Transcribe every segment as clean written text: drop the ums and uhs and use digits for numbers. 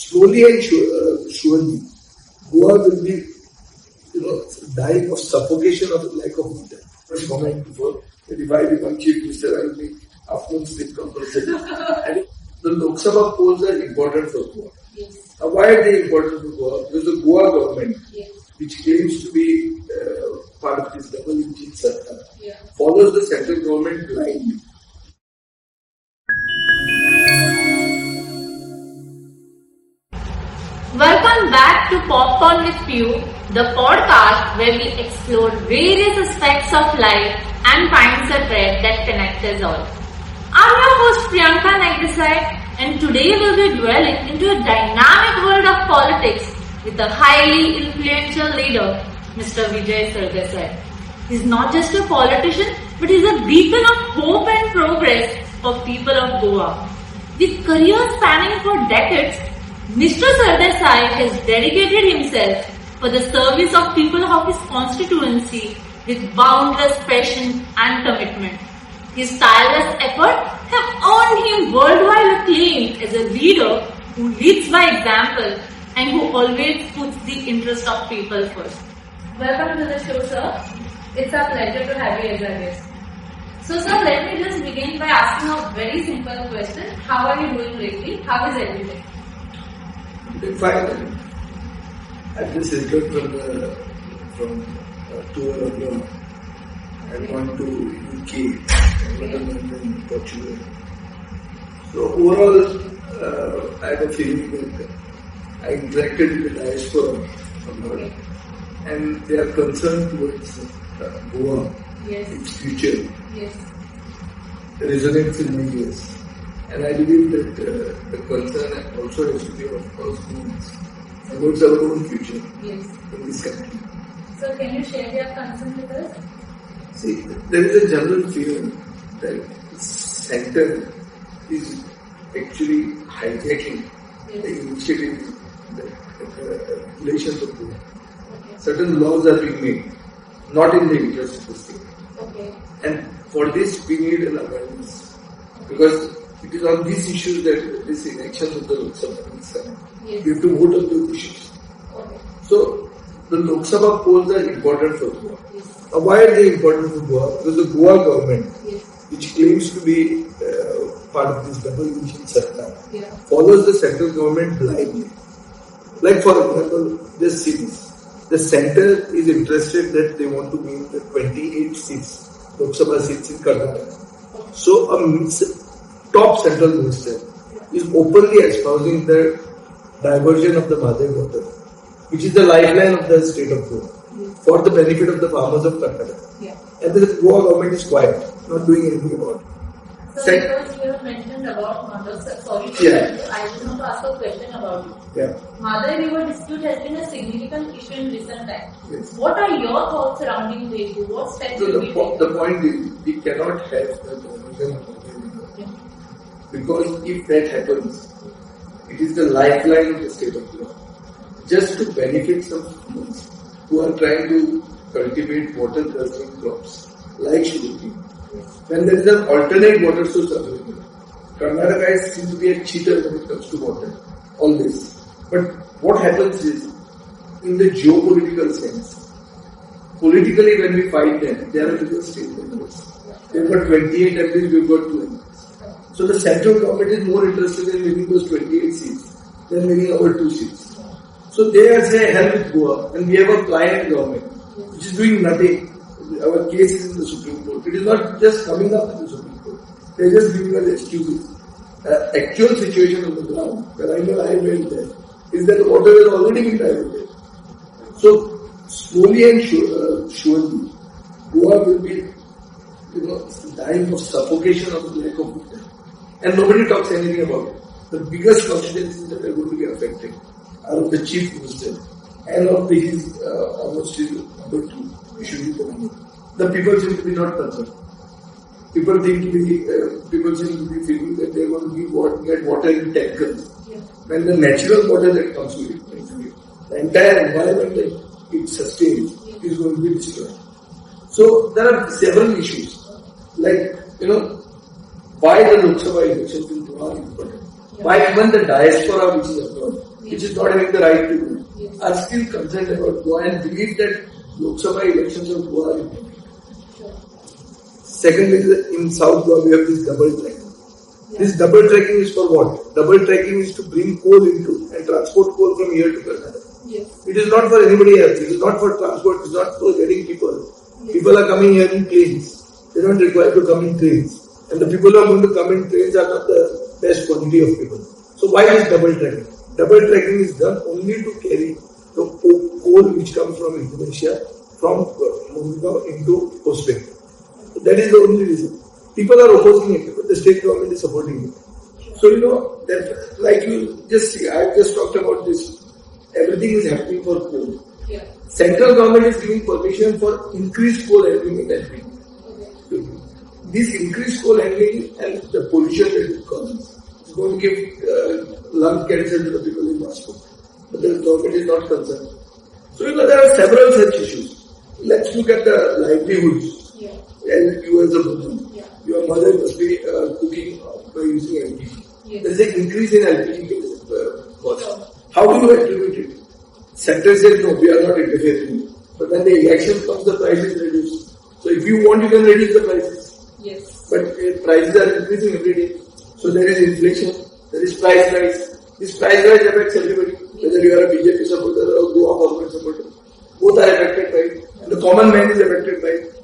slowly and surely, Goa will be, dying of suffocation of lack of water. I was comment before that if I become chief minister, I will be afternoon sleep compulsory. And the Lok Sabha polls are important for Goa. Yes. Why are they important for Goa? Because the Goa government, yes, which claims to be part of this double engine Sarkar, yeah, follows the central government blindly. Welcome back to Popcorn with Piyu, the podcast where we explore various aspects of life and find a thread that connects us all. I'm your host Priyanka Nagdesai, and today we'll be dwelling into a dynamic world of politics with a highly influential leader, Mr. Vijai Sardesai. He's not just a politician, but he's a beacon of hope and progress for people of Goa. With careers spanning for decades, Mr. Sardesai has dedicated himself for the service of people of his constituency with boundless passion and commitment. His tireless efforts have earned him worldwide acclaim as a leader who leads by example and who always puts the interest of people first. Welcome to the show, sir. It's a pleasure to have you as a guest. So, sir, let me just begin by asking a very simple question. How are you doing lately? How is everything? Fine. I just returned from tour of Europe. I went to UK, London, Portugal. So overall, I have a feeling that I interacted with the diaspora a lot, and they are concerned towards Goa, yes, its future, yes, resonates in many ways. And I believe that the concern also has to be, of course, towards our own future, yes, in this country. So, can you share your concern with us? See, there is a general fear that center is actually hijacking yes, the initiative, the regulations of Goa. okay, Certain laws are being made, not in the interest of the state. okay, And for this, we need an awareness. Because it is on these issues that this election of the Lok Sabha is coming. yes, We have to vote on those issues. okay, So, the Lok Sabha polls are important for Goa. yes, Why are they important for Goa? Because the Goa government, yes, which claims to be part of this double engine Sarkar, yeah, follows the central government blindly. Like for example, this cities. The center is interested that they want to win the 28 seats, Lok Sabha seats in Karnataka. So a top central minister is openly espousing the diversion of the Mahadev water, which is the lifeline of the state of Goa, for the benefit of the farmers of Karnataka. yeah. And the Goa government is quiet, not doing anything about it. So, because you have mentioned about Madhav, sorry to Yeah. you, I just want to ask a question about it. Yeah. Madhav River dispute has been a significant issue in recent times. Yes. What are your thoughts surrounding the issue? What steps So will be taken? the point is, we cannot have the diversion of Mahadev river. Because if that happens, it is the lifeline of the state of Goa. Just to benefit some farmers who are trying to cultivate water-thirsting crops like sugarcane. When there is an alternate water source available, Karnataka seems to be a cheater when it comes to water, always. But what happens is, in the geopolitical sense, politically when we fight them, they are a little state members. They've got 28 MPs, we've got 2 MPs. So the central government is more interested in winning those 28 seats than winning our 2 seats. So they are saying, hell with Goa, and we have a pliant government, which is doing nothing. Our case is in the Supreme Court. It is not just coming up in the Supreme Court. They are just giving us excuses. Actual situation on the ground, where I know I went there, is that the water has already been diverted. So slowly and surely, Goa will be, dying of suffocation of the lack of water. And nobody talks anything about it. The biggest constituencies that are going to be affected are of the chief minister and of his almost his number 2, the people seem to be not concerned. People seem to be feeling that they are going to get water in tankers. Yeah. When the natural water that comes with it, the entire environment that it sustains is going to be destroyed. So there are several issues, like why the Lok Sabha elections in Goa are important. Why even the diaspora which is abroad which is not having the right to do, are still concerned about Goa and believe that Lok Sabha elections of Goa are important. Second is in South Goa we have this double tracking. This double tracking is for what? Double tracking is to bring coal into and transport coal from here to Karnataka. It is not for anybody else. It is not for transport. It is not for getting people. People are coming here in planes. They are not required to come in trains. And the people who are going to come in trains are not the best quantity of people. So why is double tracking? Double tracking is done only to carry the coal which comes from Indonesia from Mumbai into Coast Bengal. That is the only reason. People are opposing it, but the state government is supporting it. So that, like you just see, I just talked about this. Everything is happening for coal. Central government is giving permission for increased coal handling in LPG. This increased coal handling and the pollution that it causes is going to give lung cancer to the people in Moscow. But the government is not concerned. So there are several such issues. Let's look at the livelihoods. And you as a woman, your mother must be cooking by using LPG. There is an increase in LPG cost. How do you attribute it? Center says no, we are not interfering. But when the election comes, the price is reduced. So if you want, you can reduce the prices. But prices are increasing every day. So there is inflation, there is price rise. This price rise affects everybody. Whether you are a BJP supporter or Goa government supporter. Both are affected by it. And the common man is affected by it.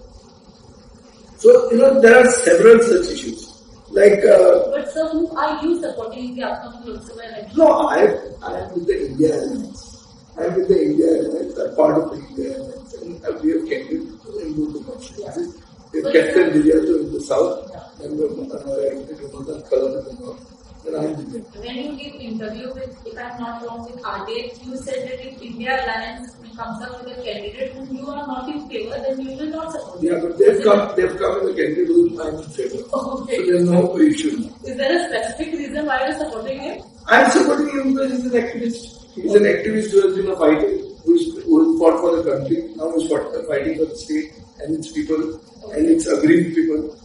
So, there are several such issues. Like, but sir, who are you supporting in the upcoming Lok Sabha elections? No, I am with the India Alliance. I am with the India Alliance. I am part of the India Alliance. And we have campaigned in both the constituencies. We have Captain Vijay in the south and we have Northern Color in the north. And I am with them. When you give interview with, if I am not wrong, with RDX, you said that if India Alliance comes up with a candidate whom you are not in favor, then you will not support. Yeah, but they've come with a candidate whom I am in favor. Okay. So there is no issue. Is there a specific reason why you are supporting him? I am supporting him because he is an activist. He is an activist who has been a fighter, who fought for the country, now is fighting for the state and its people and its aggrieved people.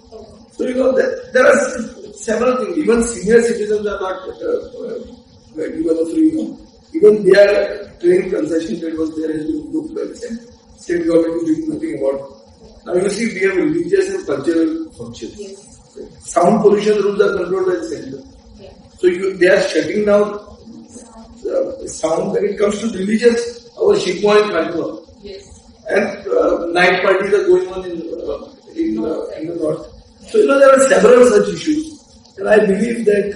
So there are several things. Even senior citizens are not given a free room. Even their train concession that was there has been booked by the state government is doing nothing about it. Now you see, we have religious and cultural functions. Sound pollution rules are controlled by the center. So they are shutting down sound when it comes to religious. Our Shikwa in Bangalore. And night parties are going on in the north. So there are several such issues. And I believe that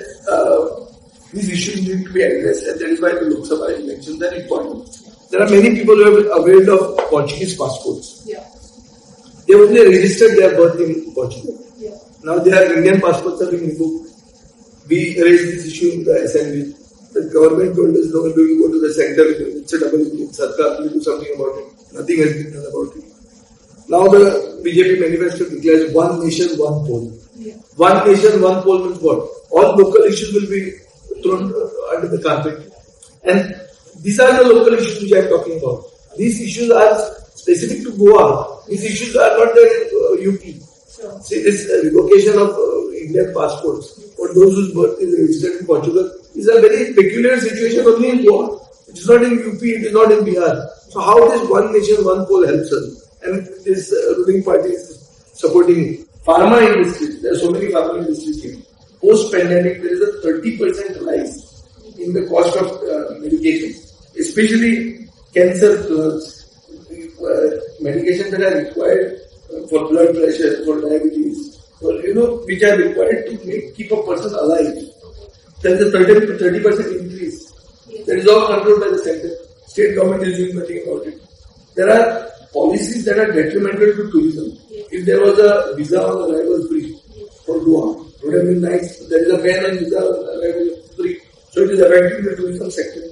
these issues need to be addressed, and that is why the Lok Sabha elections are important. There are many people who have availed of Portuguese passports. They only registered their birth in Portugal. Now their Indian passports are being revoked. We raised this issue in the assembly. The government told us, no, we will go to the center, it's a double engine, Sarkar will do something about it. Nothing has been done about it. Now the BJP manifesto declares one nation, one poll. One nation, one poll means what? All local issues will be thrown under the carpet. And these are the local issues which I am talking about. These issues are specific to Goa. These issues are not there in UP. See, this revocation of Indian passports for those whose birth is registered in Portugal is a very peculiar situation only in Goa. It is not in UP, it is not in Bihar. So how this one nation, one poll helps us? And this ruling party is supporting pharma industry. There are so many pharma industries here. Post-pandemic, there is a 30% rise in the cost of medication, especially cancer drugs, medications that are required for blood pressure, for diabetes, for which are required to keep a person alive. There is a 30% increase. That is all controlled by the center. State government is doing nothing about it. There are policies that are detrimental to tourism. If there was a visa on arrival free for Goa, it would have been nice. There is a ban on visa on arrival free. So it is affecting the tourism sector.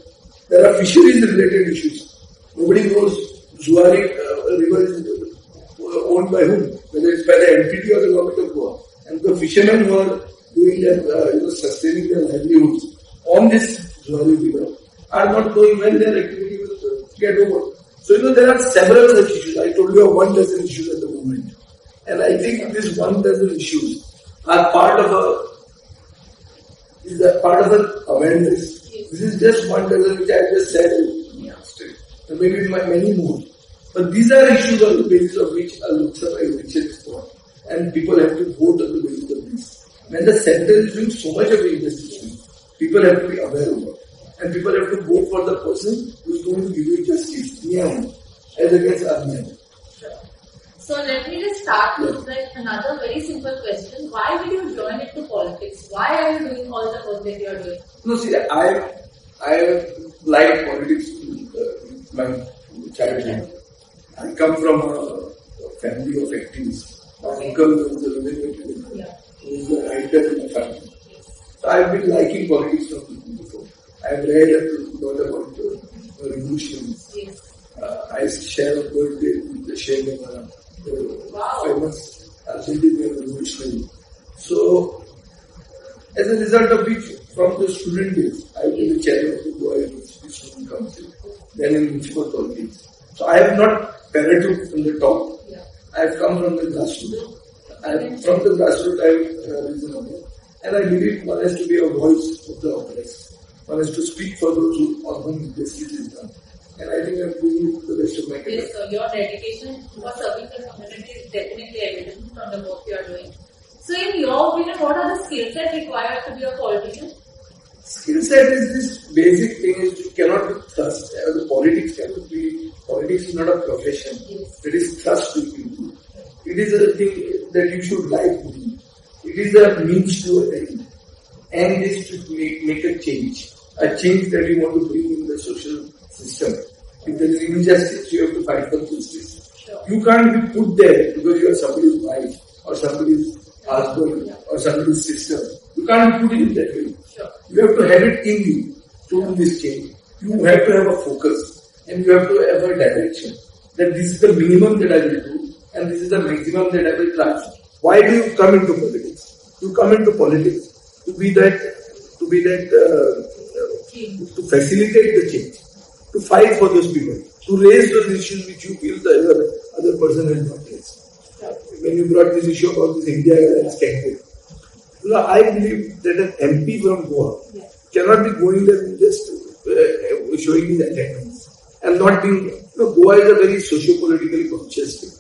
There are fisheries related issues. Nobody knows Zuari river is owned by whom, whether it's by the entity or the government of Goa. And the fishermen who are doing their, sustaining their livelihoods on this Zuari river are not knowing when their activity will get over. So there are several such issues. I told you of 1 dozen issues at the moment. And I think these 1 dozen issues are part of an awareness This is just one dozen which I just said. There may be many more. But these are issues on the basis of which a Lok Sabha election is fought. And people have to vote on the basis of this. When the center is doing so much of investigation, people have to be aware of it. And people have to vote for the person who is going to give you justice, as against Arnyam. So let me just start with another very simple question. Why did you join into politics? Why are you doing all the work that you are doing? No, see, I like politics my childhood. I come from a family of activists. My uncle was a revenue activist. He was a writer in the family. So I've been liking politics from before. I've read a lot about the revolutions. Yes. I share a birthday with the Che Guevara, the famous Argentinian revolutionary. So, as a result of which, from the student days, I was the chair of the Goa University Student Council, then in municipal politics. So I have not parroted from the top. I have come from the grassroots. From the grassroots, I have risen up. And I believe one has to be a voice of the oppressed. One has to speak for those on whom justice is done. And I think I'm doing the best of my career. Yes, so your dedication for serving the community is definitely evident from the work you are doing. So in your opinion, what are the skill sets required to be a politician? Skill set is this basic thing is you cannot be trust. The politics cannot be, politics is not a profession. Yes. It is trust to people. It is a thing that you should like doing. It is a means to an end. And is to make a change that you want to bring in the social system. If there is injustice, you have to fight for justice. Sure. You can't be put there because you are somebody's wife or somebody's husband or somebody's sister. You can't be put in that way. Sure. You have to have it in you to do this change. You have to have a focus and you have to have a direction. That this is the minimum that I will do and this is the maximum that I will try. Why do you come into politics? You come into politics to facilitate the change, to fight for those people, to raise those issues which you feel the other person has not raised. When you brought this issue about this India Alliance campaign, I believe that an MP from Goa cannot be going there and just showing his attendance and not being. Goa is a very socio-politically conscious thing.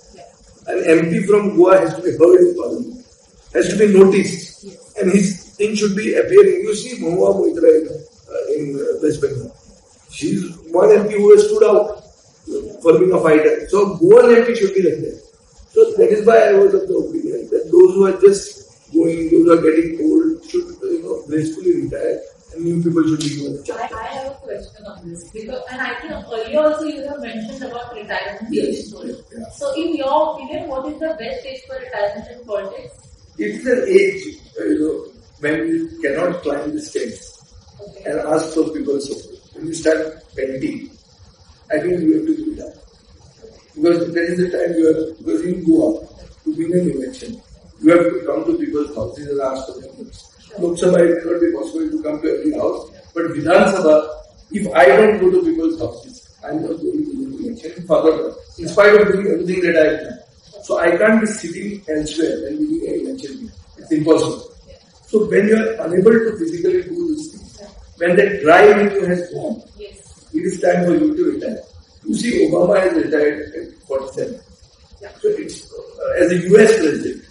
An MP from Goa has to be heard in Parliament, has to be noticed, and his thing should be appearing. You see Mahua Moitra in West Bengal. She's one MP who has stood out for being a fighter. So Goan MP should be like that. So that is why I was of the opinion that those who are just going, those who are getting old should gracefully retire and new people should be given a chance. I have a question on this because, and I think earlier also you have mentioned about retirement age. Yeah. So in your opinion, what is the best age for retirement in politics? It is an age, when you cannot climb the steps and ask for people's support. When you start painting, I think you have to do that. Because that is the time because in Goa, to win an election, you have to come to people's houses and ask for their votes. Lok Sabha, it may not be possible to come to every house, but Vidhan Sabha, if I don't go to people's houses, I am not going to win the election further, in spite of doing everything that I have done. So I can't be sitting elsewhere and winning an election. It's impossible. So when you are unable to physically do these things, when that drive in you has gone, it is time for you to retire. You see, Obama has retired at 47. So it's as a US president.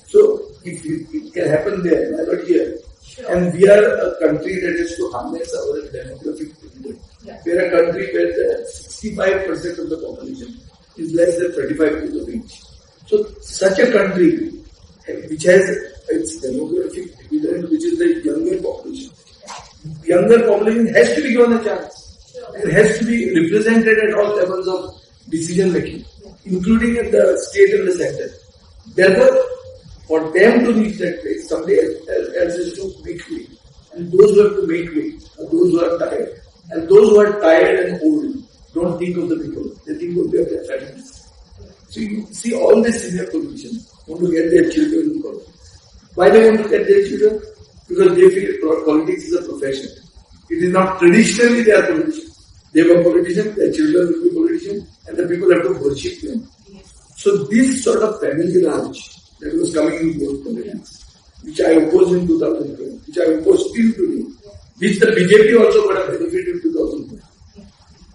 So if it can happen there, why not here? Sure. And we are a country that is to harness our demographic dividend. We are a country where 65% of the population is less than 35 years of age. So such a country which has its demographic dividend, which is the younger population. Younger population has to be given a chance. It has to be represented at all levels of decision making, including at the state and the center. Therefore, for them to reach that place, somebody else has to make way. And those who have to make way are those who are tired. And those who are tired and old don't think of the people. They think of their families. So you see all these senior politicians want to get their children in politics. Why they want to get their children? Because they feel politics is a profession. It is not traditionally they are politicians. They were politicians, their children will be politicians, and the people have to worship them. So this sort of family ranch that was coming in both politics, which I opposed in 2012, which I oppose still today, which the BJP also got a benefit in 2004.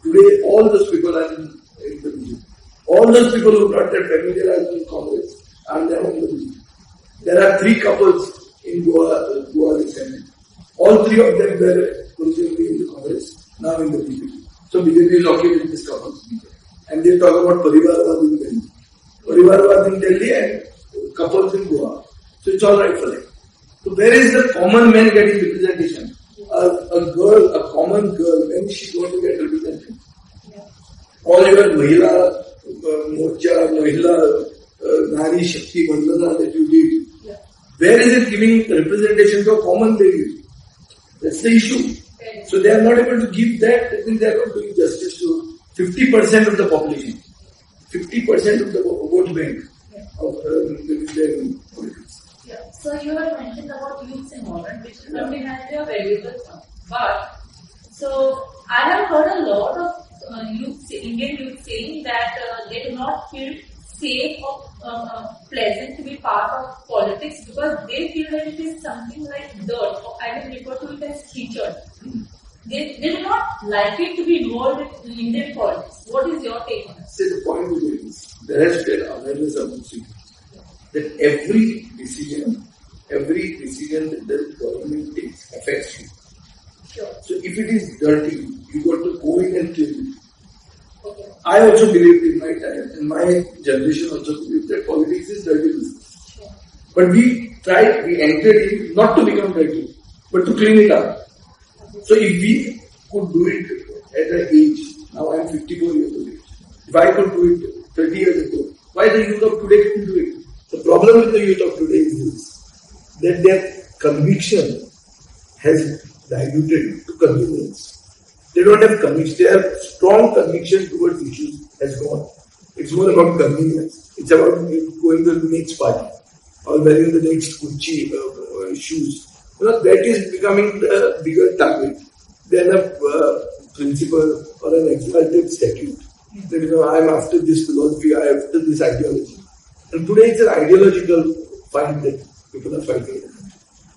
Today, all those people are in the BJP. All those people who are not that familiar with Congress are now in the BJP. There are 3 couples in Goa recently. All 3 of them were originally in the Congress, now in the BJP. So BJP is okay with this couples. And they talk about Parivarwad in Delhi. Parivarwad in Delhi and couples in Goa. So it's alright for them. So where is the common man getting representation? A common girl, when is she going to get represented? All your Mahila Morcha, Mahila Nari Shakti Vandana that you did, where is it giving representation to a common lady? That's the issue. So they are not able to give that, that means they are not doing justice to 50% of the population, 50% of the vote bank of the politics. Yeah. So you have mentioned about youth involvement, which is something that a valuable term. But so I have heard a lot of Indian youth saying that they do not feel safe or pleasant to be part of politics because they feel that it is something like dirt, or I can refer to it as featured. They do not like it to be involved in Indian politics. What is your take on it? See, the point is there has been awareness among citizens that every decision that the government takes affects you. Sure. So if it is dirty, you got to go in and clean it. Okay. I also believed in my time, and my generation also believed that politics is dirty business. Sure. But we entered in not to become dirty, but to clean it up. So if we could do it at an age, now I am 54 years of age, if I could do it 30 years ago, why the youth of today couldn't do it? The problem with the youth of today is this, that their conviction has diluted to convenience. They don't have conviction, their strong conviction towards issues has gone. It's more about convenience. It's about going to the next party or wearing the next Gucci shoes. That is becoming the bigger target than a principle or an exalted statute. That, I'm after this philosophy, I'm after this ideology. And today it's an ideological fight that people are fighting.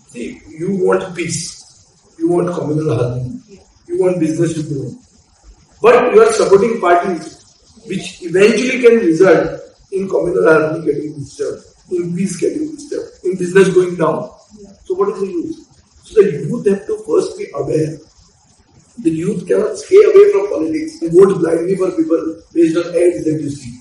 See, you want peace, you want communal harmony, you want business to grow. But you are supporting parties which eventually can result in communal harmony getting disturbed, in peace getting disturbed, in business going down. So what is the use? So the youth have to first be aware. The youth cannot stay away from politics and vote blindly for people based on ads that you see.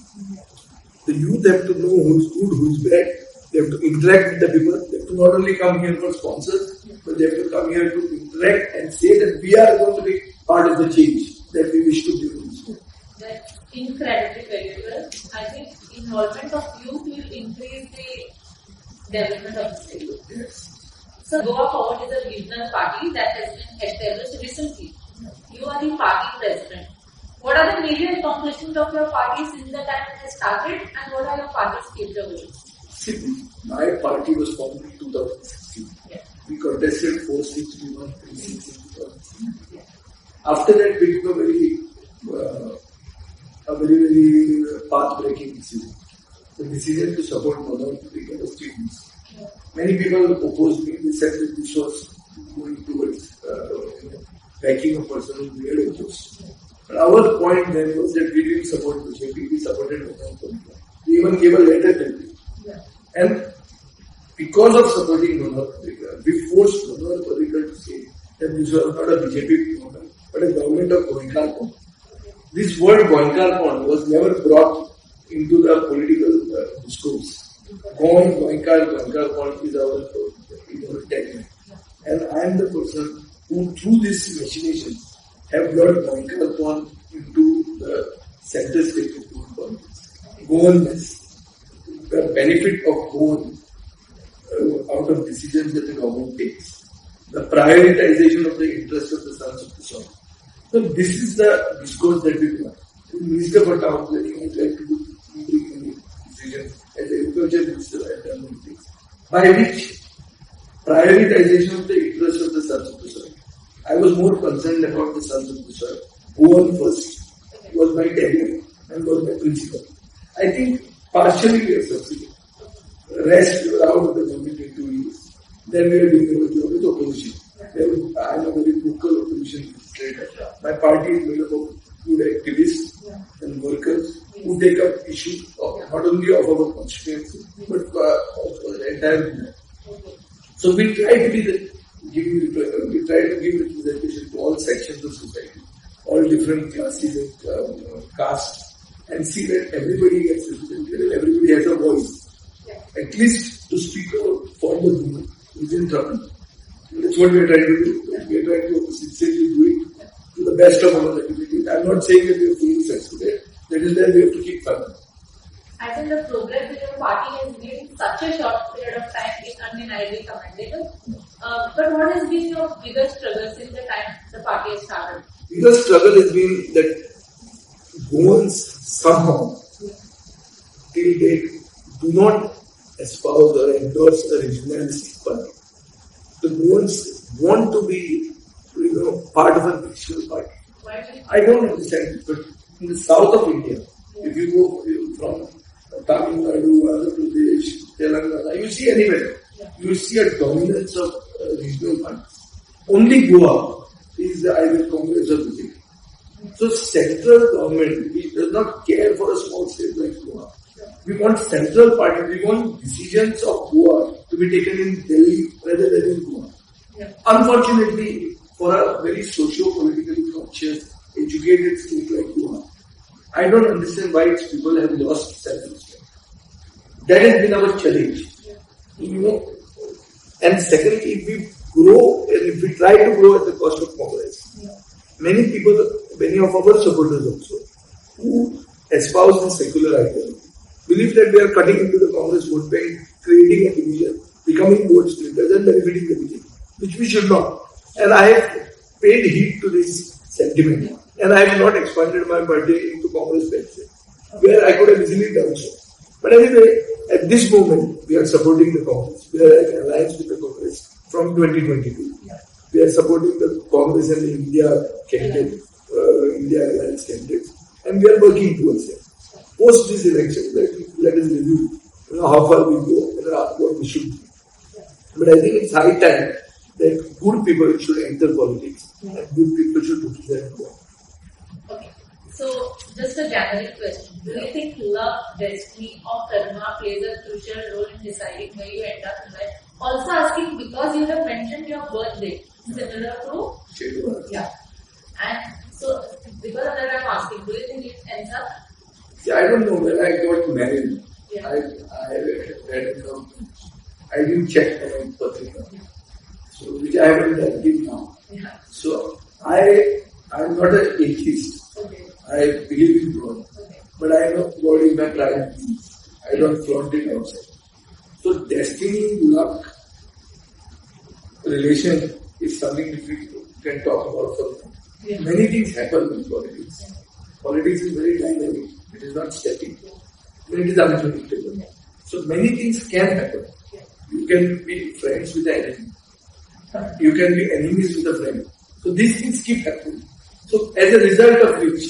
The youth have to know who's good, who's bad. They have to interact with the people. They have to not only come here for sponsors, but they have to come here to interact and say that we are going to be part of the change that we wish to do. That's incredibly valuable. I think involvement of youth will increase the development of the state. Yes. So Goa Forward is a regional party that has been established recently. You are the party president. What are the major accomplishments of your party since the time it has started, and what are your party's future goals? See, my party was formed in 2016. Yeah. We contested 4 seats, we won 3 seats in 2016. Yeah. After that, we took a very path-breaking decision. The decision to support minority students. Yeah. Many people opposed me. They said that this was going towards backing a person who really opposed. Yeah. But our point then was that we didn't support BJP, we supported minority. We even gave a letter to them. Yeah. And because of supporting Manoj Parrikar, we forced Manoj Parrikar to say that this was not a BJP government, but a government of Goenka. This word Goenka was never brought into the political discourse. Goenka is our tagline. And I am the person who, through this machination, have brought Goenka into the center stage of politics. Goanness. The benefit of goal out of decisions that the government takes. The prioritization of the interests of the sons of the soil. So this is the discourse that we do. The Minister for Town Planning has tried to do any decision as the Agriculture Minister has done many things. By which prioritization of the interests of the sons of the soil. I was more concerned about the sons of the soil. Go on first was my tagline and was my principle. I think partially we have succeeded. Rest out of the government in 2 years. Then we are doing our job with opposition. I'm a very vocal opposition leader. My party is made up of good activists and workers who take up issues not only of our constituency but of the entire India. So we try to give representation to all sections of society, all different classes and castes, and see that everybody gets represented and everybody has a voice. At least to speak for the woman who's in trouble. That's what we are trying to do. We are trying to sincerely do it to the best of our abilities. I'm not saying that we are fully succeeded. That is why we have to keep fighting. I think the progress that your party has made in such a short period of time is undeniably commendable. But what has been your biggest struggle since the time the party has started? Biggest struggle has been that Goans somehow, till date, do not espouse or endorse the regionalistic party. The Goans want to be, part of a national party. I don't understand it, but in the south of India, if you go from Tamil Nadu, Andhra Pradesh, Telangana, you see anywhere, you see a dominance of regional parties. Only Goa is either Congress or BJP. So central government does not care for a small state like Goa. We want central party. We want decisions of Goa to be taken in Delhi rather than in Goa. Unfortunately, for a very socio-politically conscious, educated state like Goa, I don't understand why its people have lost self-respect. That has been our challenge. And secondly, if we grow and if we try to grow at the cost of Congress, many of our supporters also, who espouse the secular ideology, believe that we are cutting into the Congress vote bank, creating a division, becoming vote splitters and benefiting the BJP, which we should not. And I have paid heed to this sentiment. And I have not expanded my party into Congress benches, where I could have easily done so. But anyway, at this moment, we are supporting the Congress. We are in alliance with the Congress from 2022. We are supporting the Congress and the India alliance candidates, and we are working towards it. Post this election, let us review how far we go and what we should do. But I think it's high time that good people should enter politics and good people should represent God. Okay, so just a generic question. Do you think luck, destiny or karma plays a crucial role in deciding where you end up in life? Also asking because you have mentioned your birthday, similar to? Yeah. And so because of that I'm asking, do you think it ends up? See, I don't know when I got married. I didn't check my birthday, so which I haven't done till now. So I'm not an atheist. I believe in God, but I know God is my private being. I don't flaunt it outside. So destiny, luck, relation is something which we can talk about for now. Many things happen in politics. Politics is very dynamic. It is not static. It is unpredictable. So many things can happen. You can be friends with the enemy. You can be enemies with a friend. So these things keep happening. So as a result of which,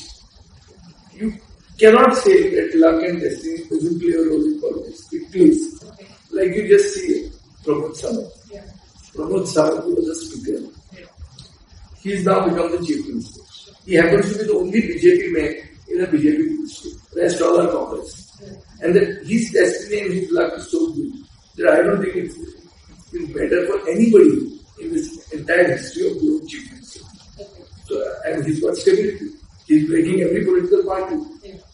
you cannot say that luck and destiny doesn't play a role in politics. It plays. Like you just see Pramod Sawant. Pramod Sawant was a speaker. He is now become the chief minister. He happens to be the only BJP man in a BJP ministry. Rest all are Congress. And that his destiny and his luck is so good that I don't think it's been better for anybody in this entire history of being chief minister. So, and he's got stability. He's breaking every political party.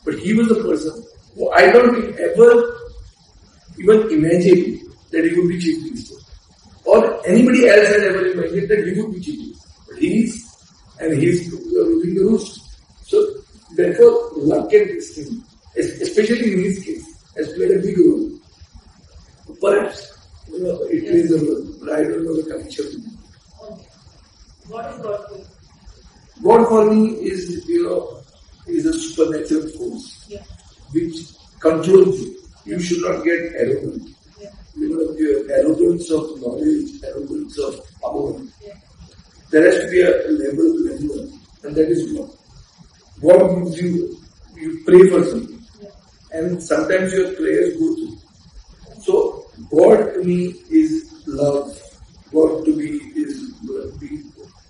But he was the person who I don't think ever even imagined that he would be chief minister. Or anybody else had ever imagined that he would be chief minister. But he is, and he is ruling the roost. So, therefore, luck and destiny, especially in his case, has played a big role. Perhaps, it plays a role, but I don't know the connection. What is God for you? God for me is a supernatural force which controls you. You should not get arrogant. Your arrogance of knowledge, arrogance of power. There has to be a level, and that is God. God gives you pray for something, and sometimes your prayers go through. So God to me is love. God to me is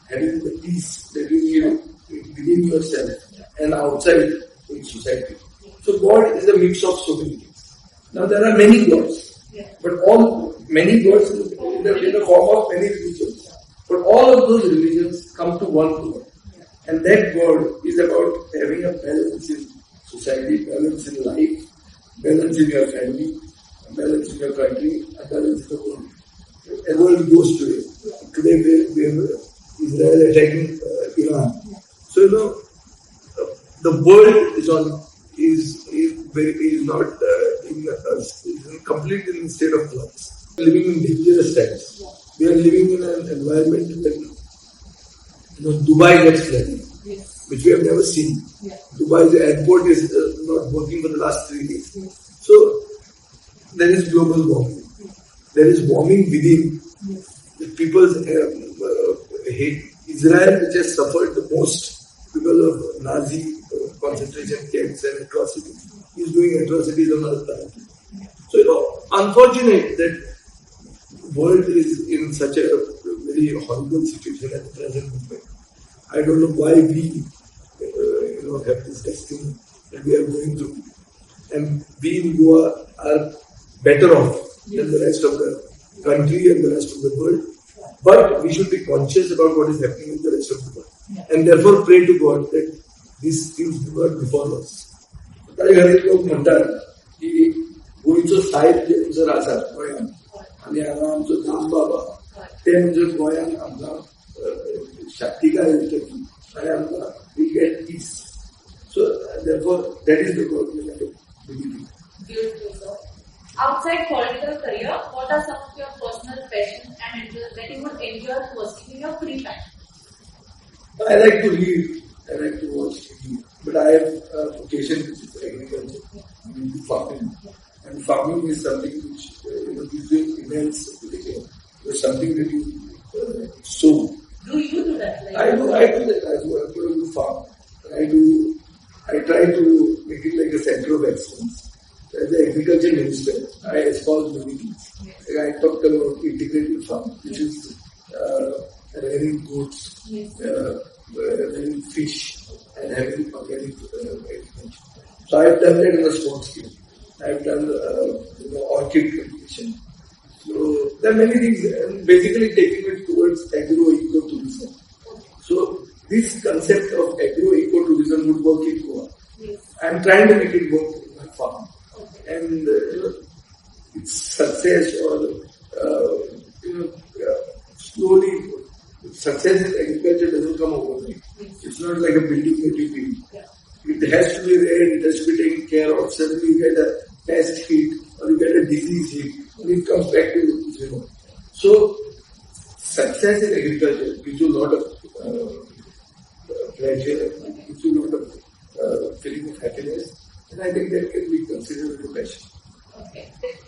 having the peace that you need within yourself and outside in society. So God is a mix of so many things. Now there are many gods, but many gods in the form of many religions. But all of those religions come to one God. And that God is about having a balance in society, balance in life, balance in your family, balance in your country, and balance in the world. The world goes today. Today we have Israel attacking Iran. So the world is completely in a state of flux. Living in dangerous times. We are living in an environment where Dubai gets flooded, which we have never seen. Dubai's airport is not working for the last 3 days. So there is global warming. There is warming within. The people's hate. Israel, which has suffered the most because of Nazi concentration camps and atrocities, is doing atrocities on other planet. So unfortunate that the world is in such a very horrible situation at the present moment. I don't know why we have this destiny that we are going through. And we in Goa are better off than the rest of the country and the rest of the world. But we should be conscious about what is happening in the rest of the world. And therefore pray to God that these things do not befall us. काही घरी लोक म्हणतात की गोयचो साहेब जे जर आसा गोंयांत आनी हांगा आमचो दामबाबा ते म्हणजे गोंयांत आमकां शाक्तिकाय दितली आनी आमकां we get peace. So therefore that is the God we have to believe. Beautiful, sir. Outside political career, what are some of your personal passions and interests that you would enjoy pursuing in your free time? I like to read. I like to watch TV. But I have a vocation which is agriculture, farming. And farming is something which gives you immense pleasure. It's something that you sow. Do you do that? I do that. I do farm. I try to make it like a center of excellence. As the agriculture minister, I espouse many things. I talked about integrated farm, which is rearing goats, rearing fish, and having organic agriculture. So I have done that in a small scale. I have done orchid cultivation. So there are many things, and basically taking it towards agro-ecotourism. So this concept of agro-ecotourism would work in Goa. I am trying to make it work in my farm. And its success or slowly, success in agriculture doesn't come overnight. It's not like a building that you build. It has to be there, it has to be taken care of. Suddenly you get a pest hit or you get a disease hit and it comes back to zero. So success in agriculture gives you a lot of pleasure, gives you a lot of feeling of happiness. And I think that can be considered a passion. Okay.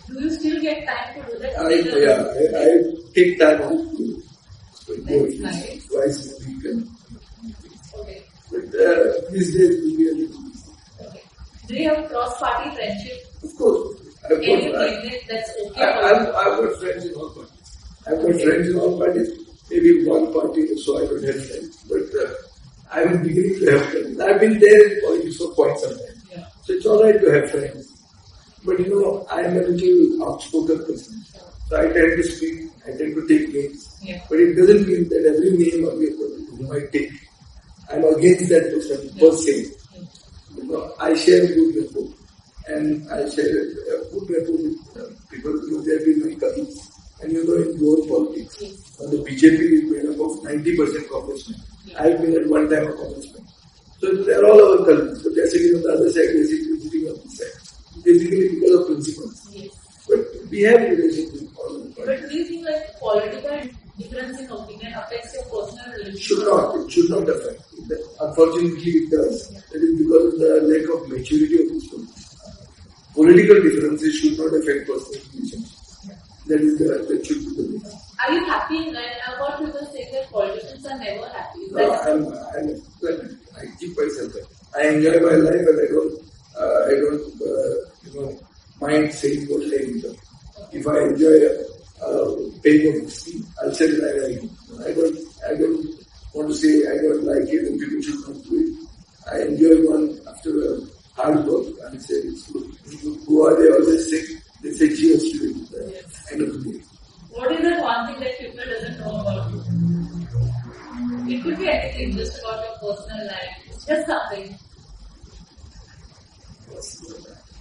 Do you still get time to do that? I take time out to nice. Twice a week. Okay. But these days will be a little busy. Okay. Do you have cross-party friendship? Of course. Can you claim it? That's okay. I've got friends in all parties. Maybe one party or so I don't have friends. But I'm beginning to have friends. I've been there in politics for quite some time. So it's alright to have friends. But I am a little outspoken person. So I tend to speak, I tend to take names. But it doesn't mean that every name whom I take, I'm against that person per se. I share good rapport. And I share good rapport with people who they have been my colleagues. And in world politics, the BJP is made up of 90% congressmen. I've been at one time a congressman. So they're all our colleagues. So basically on the other side, basically sitting on this side. Basically because of principles. But we have relations with all of the parties. But do you think political difference in opinion affects your personal relationship? It should not affect. Unfortunately it does. That is because of the lack of maturity of this country. Political differences should not affect personal relationships. That should be the reason. Are you happy in that? I've heard people say that politicians are never happy. I keep myself happy. I enjoy my life and I don't mind saying what I enjoy. If I enjoy paying of whiskey, I'll say that I like it. I don't hard work. I say it's good. Goa, they always say cheers to it. End of the day. What is that one thing that people doesn't know about you? It could be anything, just about your personal life. Just something.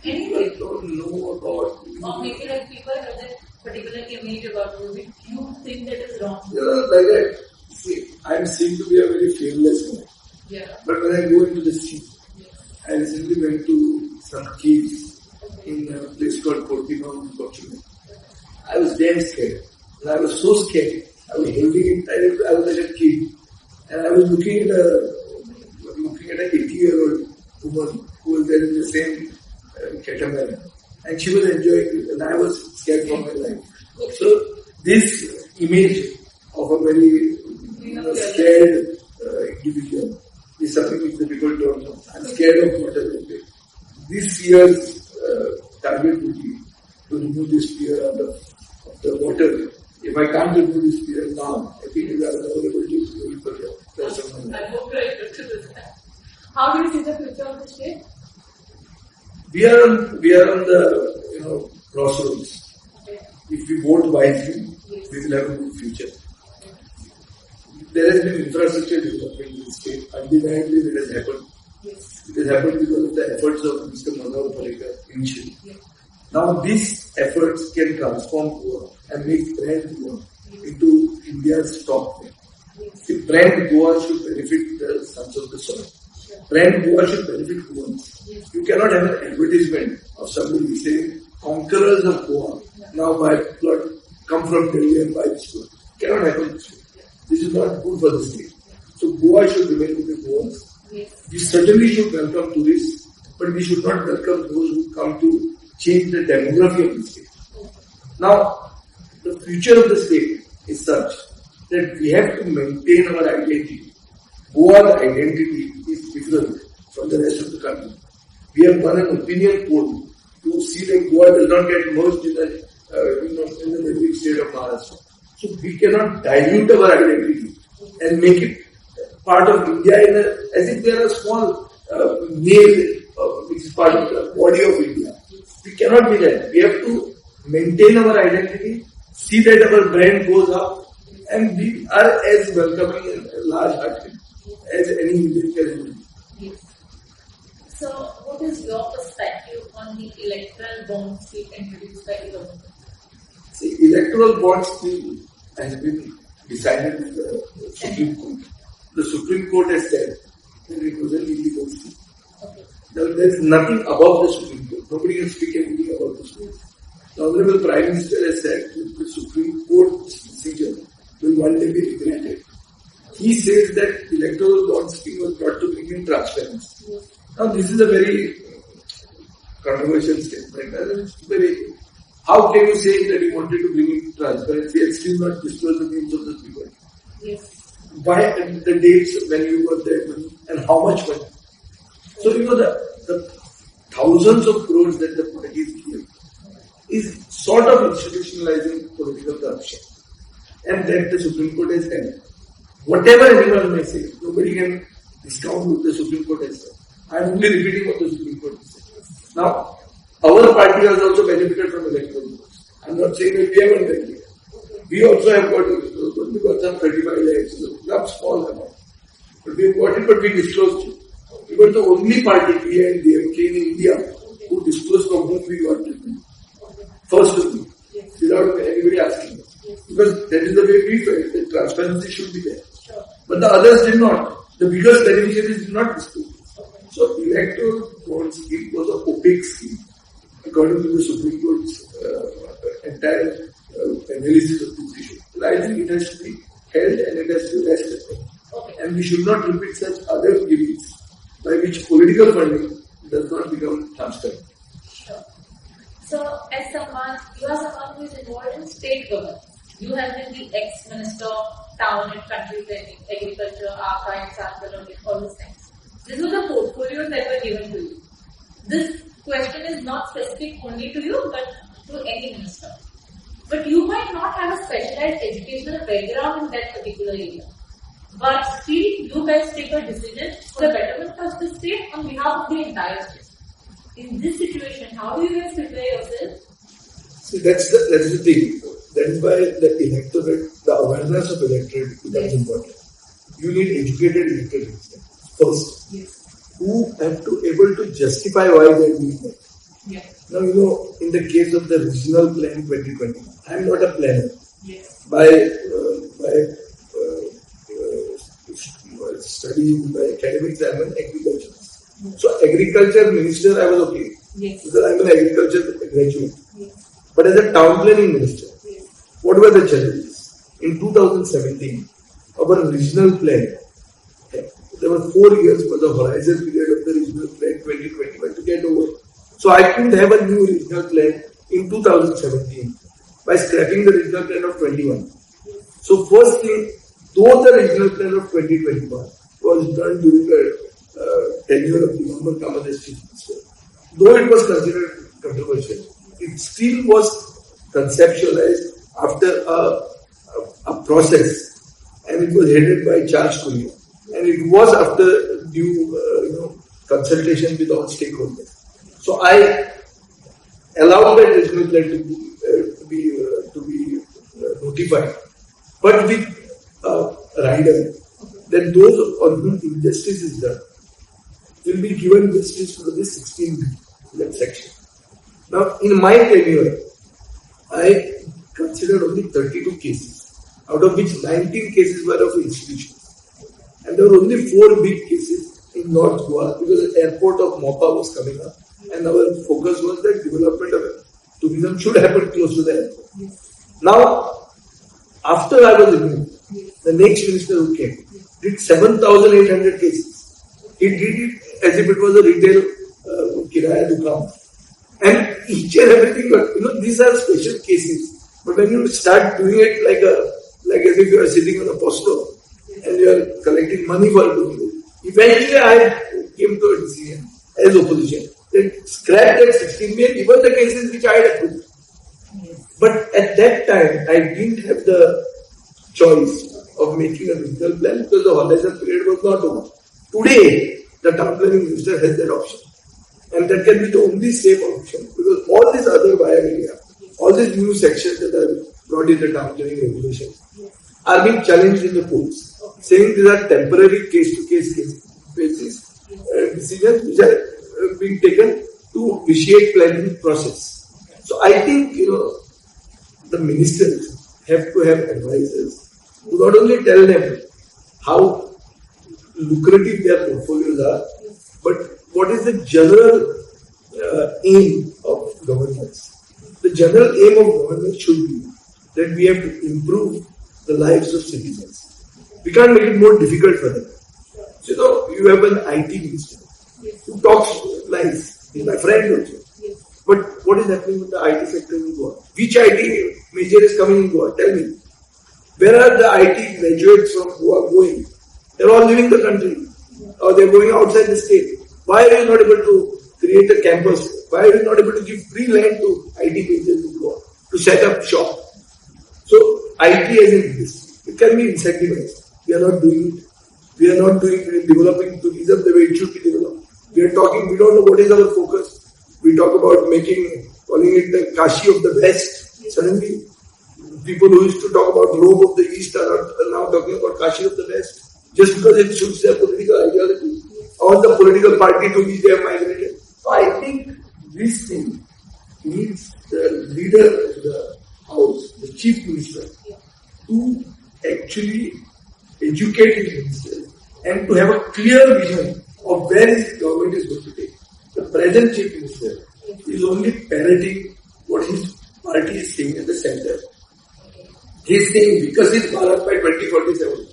Anything. People don't know about you. Or maybe like people have that particular image about you which you think that is wrong. Like that. See, I'm seen to be a very fearless guy. Yeah. But when I go into the sea, I recently went to some caves in a place called Portimao in Portugal. I was damn scared. And I was so scared. I was holding it. I was like a kid. And I was looking at an 80-year-old woman who was there in the same catamaran. And she was enjoying it. And I was scared for my life. So this image of a very scared individual is something which the people don't know. I'm scared of water. This year's target would be to remove this fear out of the water. If I can't remove this fear now, I think we are unable to do it for the rest of my life. I hope you are able to do that. How do you see the future of the state? We are on the crossroads. Okay. If we vote wisely, we will have a good future. There has been infrastructure development in the state. Undeniably, it has happened. Yes. It has happened because of the efforts of Mr. Manohar Parrikar initially. Yes. Now, these efforts can transform Goa and make brand Goa into India's top brand. Yes. If brand Goa should benefit the sons of the soil. Sure. Brand Goa should benefit Goans. Yes. You cannot have an advertisement of somebody saying, conquerors of Goa, now by blood, come from Delhi and buy this Goa. Cannot happen this way. This is not good for the state. So Goa should remain with the Goans. Yes. We certainly should welcome tourists, but we should not welcome those who come to change the demography of the state. Now, the future of the state is such that we have to maintain our identity. Goa's identity is different from the rest of the country. We have done an opinion poll to see that Goa does not get merged in the neighboring state of Maharashtra. So we cannot dilute our identity and make it part of India as if they are a small nail which is part of the body of India. We cannot be that. We have to maintain our identity, see that our brand goes up, and we are as welcoming and large-hearted as any Indian can be. Yes. So, what is your perspective on the electoral bond scheme introduced by the government? See, electoral bond scheme has been decided with the Supreme Court. The Supreme Court has said that it was an illegal scheme. Okay. There is nothing above the Supreme Court. Nobody can speak anything about the Supreme Court. The Honorable Prime Minister has said that the Supreme Court's decision will one day be regretted. He says that electoral bond scheme was brought to bring in transparency. Yes. Now this is a very controversial statement. How can you say that you wanted to bring in transparency and still not disclose the names of the people? Yes. Why the dates when you were there and how much money? So the thousands of crores that the parties give is sort of institutionalizing political corruption. And that the Supreme Court has said. Whatever anyone may say, nobody can discount what the Supreme Court has said. I am only repeating what the Supreme Court has said. Now, our party has also benefited from electoral votes. I am not saying that we haven't benefited. We also have got electoral votes. We got some 35 lakhs, not small amount. But we have got it, but we disclosed it. We were the only party, we and DMK in India, who disclosed from whom we got it. First of all, without anybody asking us. Because that is the way we felt, that transparency should be there. But the others did not. The biggest beneficiaries did not disclose. So electoral bond scheme was an opaque scheme. According to the Supreme Court's entire analysis of this issue. But I think it has to be held and it has to rest. And we should not repeat such other givings by which political funding does not become transparent. Sure. So, as someone, you are someone who is involved in state government. You have been the ex-minister of town and country planning, agriculture, archives, archaeology, all these things. These were the portfolios that were given to you. This question is not specific only to you, but to any minister. But you might not have a specialized educational background in that particular area. But still, you guys take a decision for the betterment of the state on behalf of the entire state. in this situation, how do you guys prepare yourself? See, that's the thing. That is why the electorate, the awareness of electorate becomes important. You need educated electorate first, who have to able to justify why they are doing that. Now, in the case of the regional plan 2020, I am not a planner. By studying by academics, I am an agriculturist. So, agriculture minister, I was okay. Because I am an agriculture graduate. But as a town planning minister, what were the challenges? In 2017, our regional plan, there were 4 years for the horizon period of the regional plan 2021 to get over. So I couldn't have a new regional plan in 2017 by scrapping the regional plan of 21. So first thing, though the regional plan of 2021 was done during the tenure of the Muhammad Kamal as chief minister, though it was considered controversial, it still was conceptualized after a process, and it was headed by Charles Courier, and it was after due consultation with all stakeholders. So I allowed that regional plan to be notified, but with rider that those on whom injustice is done will be given justice for the 16B, that section. Now, in my tenure, I considered only 32 cases, out of which 19 cases were of institutions. And there were only 4 big cases in North Goa because the airport of Mopa was coming up. And our focus was that development of tourism should happen close to the airport. Now, after I was removed, the next minister who came did 7,800 cases. He did it as if it was a retail kiraya dukaan. And each and everything, these are special cases. But when you start doing it like as if you are sitting on a posto and you are collecting money for doing it, eventually I came to a decision as opposition that scrap that 16B and even the cases which I had approved. But at that time, I didn't have the choice of making a regional plan because the horizon period was not over. Today, the town planning minister has that option. And that can be the only safe option because all these other via media, all these new sections that are brought in the town planning regulations are being challenged in the courts, saying these are temporary case-to-case basis decisions which are being taken to vitiate planning process. So I think, the ministers have to have advisors who not only tell them how lucrative their portfolios are, but what is the general aim of governance. The general aim of governance should be that we have to improve the lives of citizens. We can't make it more difficult for them. So, you have an IT minister who talks nice. He's my friend also. But what is happening with the IT sector in Goa? Which IT major is coming in Goa? Tell me. Where are the IT graduates from Goa going? They're all leaving the country. Or they're going outside the state. Why are you not able to create a campus? Why are you not able to give free land to IT majors in Goa to set up shop? So, IT as in this. It can be incentivized. We are not doing it. We are not developing tourism the way it should be developed. We don't know what is our focus. We talk about calling it the Kashi of the West. Suddenly, people who used to talk about Rome of the East are now talking about Kashi of the West. Just because it suits their political ideology or the political party to which they have migrated. So I think this thing needs the leader of the house, the chief minister, to actually educate his ministers and to have a clear vision of where his government is going to take. The present chief minister is only parroting what his party is saying at the center. He is saying Vikasit Bharat by 2047.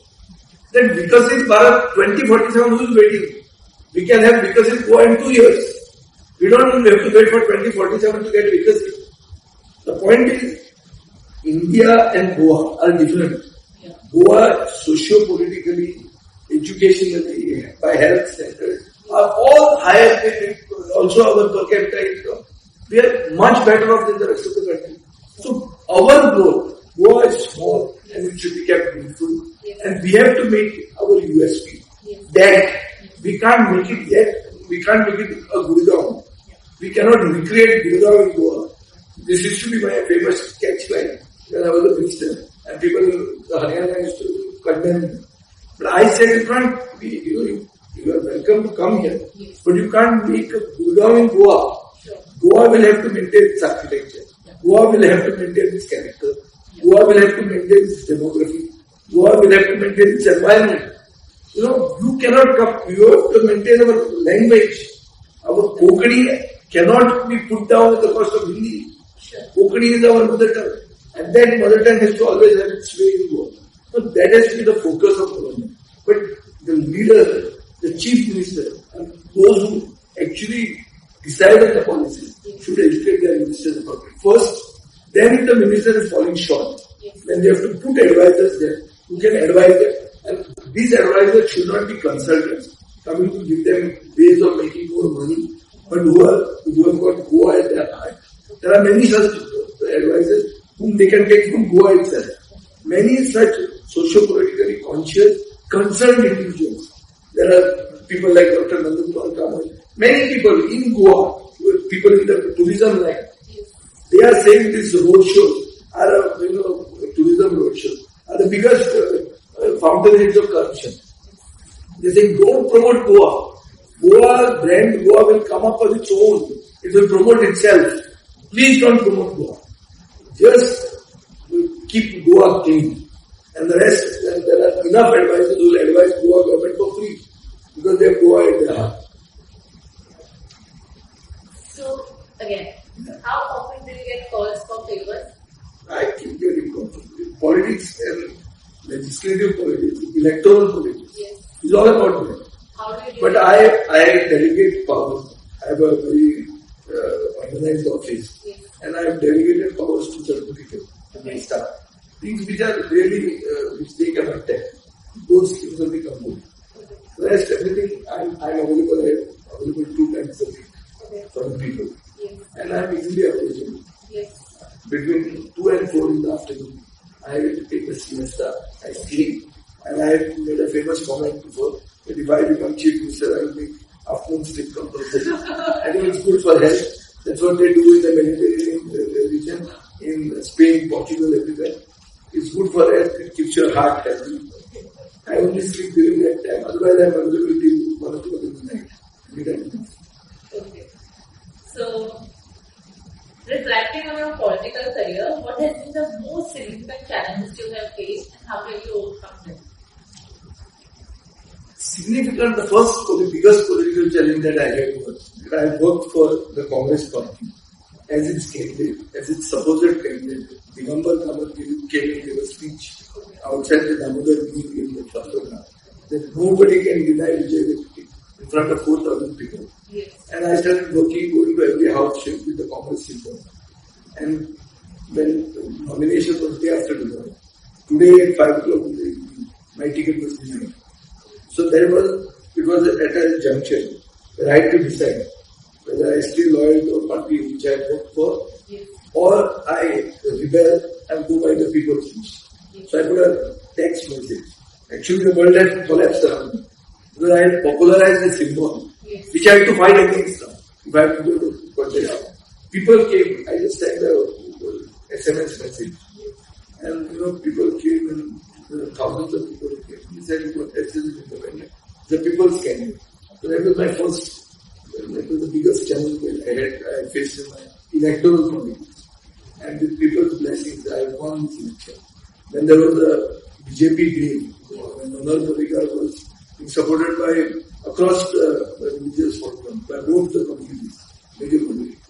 That Vikasit Bharat 2047, who is waiting? We can have Vikasit Goa in 2 years. We don't have to wait for 2047 to get Vikasit. The point is, India and Goa are different. Goa, socio-politically, educationally, by health centers, are all higher than also our per capita income. We are much better off than the rest of the country. So, our goal, Goa is small and it should be kept beautiful. And we have to make our USP. That we can't make it yet. We can't make it a Gurgaon. We cannot recreate Gurgaon in Goa. This used to be my famous catchline when I was a minister, and people in Haryana used to condemn me. But I said in front, you are welcome to come here, but you can't make a Gurgaon in Goa. Goa will have to maintain its architecture. Goa will have to maintain its character. Goa will have to maintain its demography. Goa will have to maintain its environment. You cannot come. You have to maintain our language. Our Konkani cannot be put down at the cost of Hindi. Konkani is our mother tongue. And that mother tongue has to always have its way in Goa. So that has to be the focus of government. But the leader, the chief minister, and those who actually decide on the policies should educate their ministers about it. First, then if the minister is falling short, then they have to put advisors there who can advise them. And these advisors should not be consultants coming to give them ways of making more money, but who have got Goa at their heart. There are many such advisors whom they can take from Goa itself. Many such socio-politically conscious, concerned individuals. There are people like Dr. Nandakumar Kamal, many people in Goa, people in the tourism line. They are saying these roadshows are, tourism roadshows are the biggest fountainheads of corruption. They say, don't promote Goa. Goa brand, Goa will come up on its own. It will promote itself. Please don't promote Goa. Just keep Goa clean. And the rest, there are enough advisors who will advise Goa government for free because they have Goa at their heart. So, again, how often do you get calls for favors? I keep getting calls. Politics and legislative politics, electoral politics. Yes. It's all about that. How do you do But I delegate powers. I have a very organized office. Yes. And I have delegated powers to certain people to my staff. Things which are really, which they cannot take. Those things will become good. The rest, everything, I'm available. I'm available 2 times a week for the people. Yes. And I'm easily approachable. Yes. Between 2 and 4 in the afternoon, I take a siesta, I sleep, and I made a famous comment before that if I become chief minister, I will make afternoon sleep compulsory. I think it's good for health. That's what they do in the Mediterranean region, in Spain, Portugal, everywhere. It's good for health, it keeps your heart healthy. I only sleep during that time, otherwise I'm available till 1 o'clock in the night. Okay. So, reflecting on your political career, what has been the most significant challenges you have faced and how have you overcome them? Significant, the biggest political challenge that I had was that I worked for the Congress party as its candidate, as its supposed candidate. Digambar Kamat came and gave a speech outside the Damodar Mill in the Favours that nobody can deny Vijay in front of 4,000 people. Yes. And I started working, going to every house shift with the Congress symbol. And when nomination was day after today at 5 o'clock in the evening, my ticket was denied. So it was at a junction where I had to decide whether I stay loyal to a party which I worked for, or I rebel and go by the people's wish. So I put a text message. Actually, the world had collapsed around me because I had popularized the symbol, which I had to fight against now if I had to go to contest. People came. I just sent a SMS message, and people came and thousands of people came. He said, "Contest is independent." The people's candidate. So that was my first. That was the biggest challenge that I faced in my electoral politics. And with people's blessings, I won this election. Then there was a BJP dream, when Manal Parigar was supported by across the religious spectrum, by both the communities, major communities.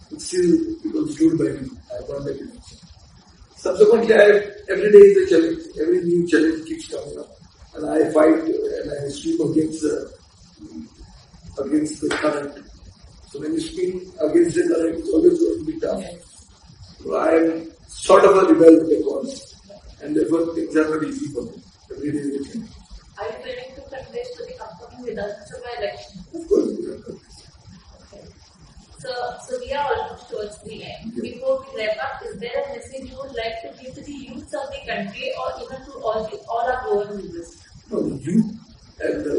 But still, people stood by me. I won that election. Subsequently, every day is a challenge. Every new challenge keeps coming up. And I fight and I swim against the current. So when you swim against the current, it's always going to be tough. So I am sort of a rebel with the cause. And therefore things are not easy for me. Every day is a challenge. Are you planning to contest to the upcoming Lok Sabha Elections? Of course, we are contesting. So we are almost towards the end. Before we wrap up, is there a message you would like to give to the youth of the country or even to all our Goan viewers? No, the youth and the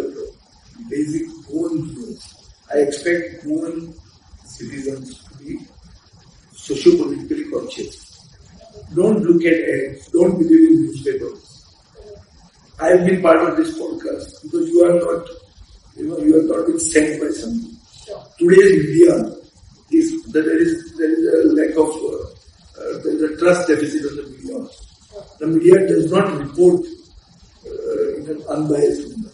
basic Goan viewers. I expect Goan citizens look at ads, don't believe in newspapers. I have been part of this podcast because you are not been sent by somebody. Sure. Today's media is that there is a lack of there is a trust deficit on the media. Sure. The media does not report in an unbiased manner.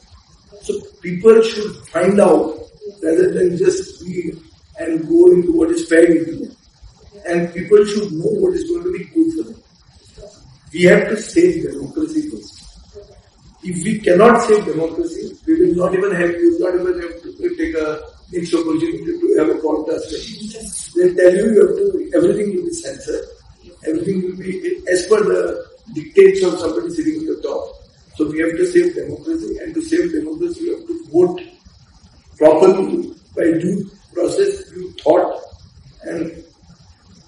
So people should find out rather than just read and go into what is fed into them. And people should know what is going to be good for them. We have to save democracy first. If we cannot save democracy, we will not even have to take a next opportunity to have a podcast. They'll tell you everything will be censored. Everything will be as per the dictates of somebody sitting at the top. So we have to save democracy, and to save democracy, you have to vote properly by due process, due thought, and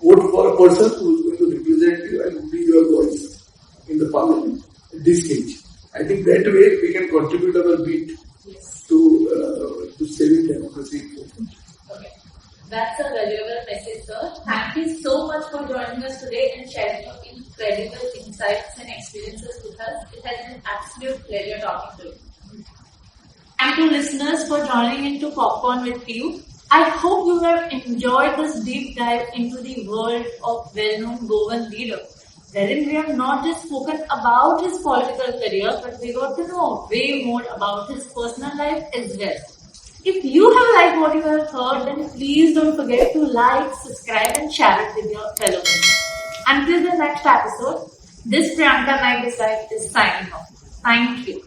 vote for a person who is going to represent you and be your voice in the parliament at this stage. I think that way we can contribute our bit to saving democracy. Okay. That's a valuable message, sir. Thank you so much for joining us today and sharing your incredible insights and experiences with us. It has been an absolute pleasure talking to you. Thank you, listeners, for joining into Popcorn with Piyu. I hope you have enjoyed this deep dive into the world of well-known Goan leader, wherein we have not just spoken about his political career, but we got to know way more about his personal life as well. If you have liked what you have heard, then please don't forget to like, subscribe and share it with your fellow members. Until the next episode, this Priyanka Vijai Sardesai is signing off. Thank you.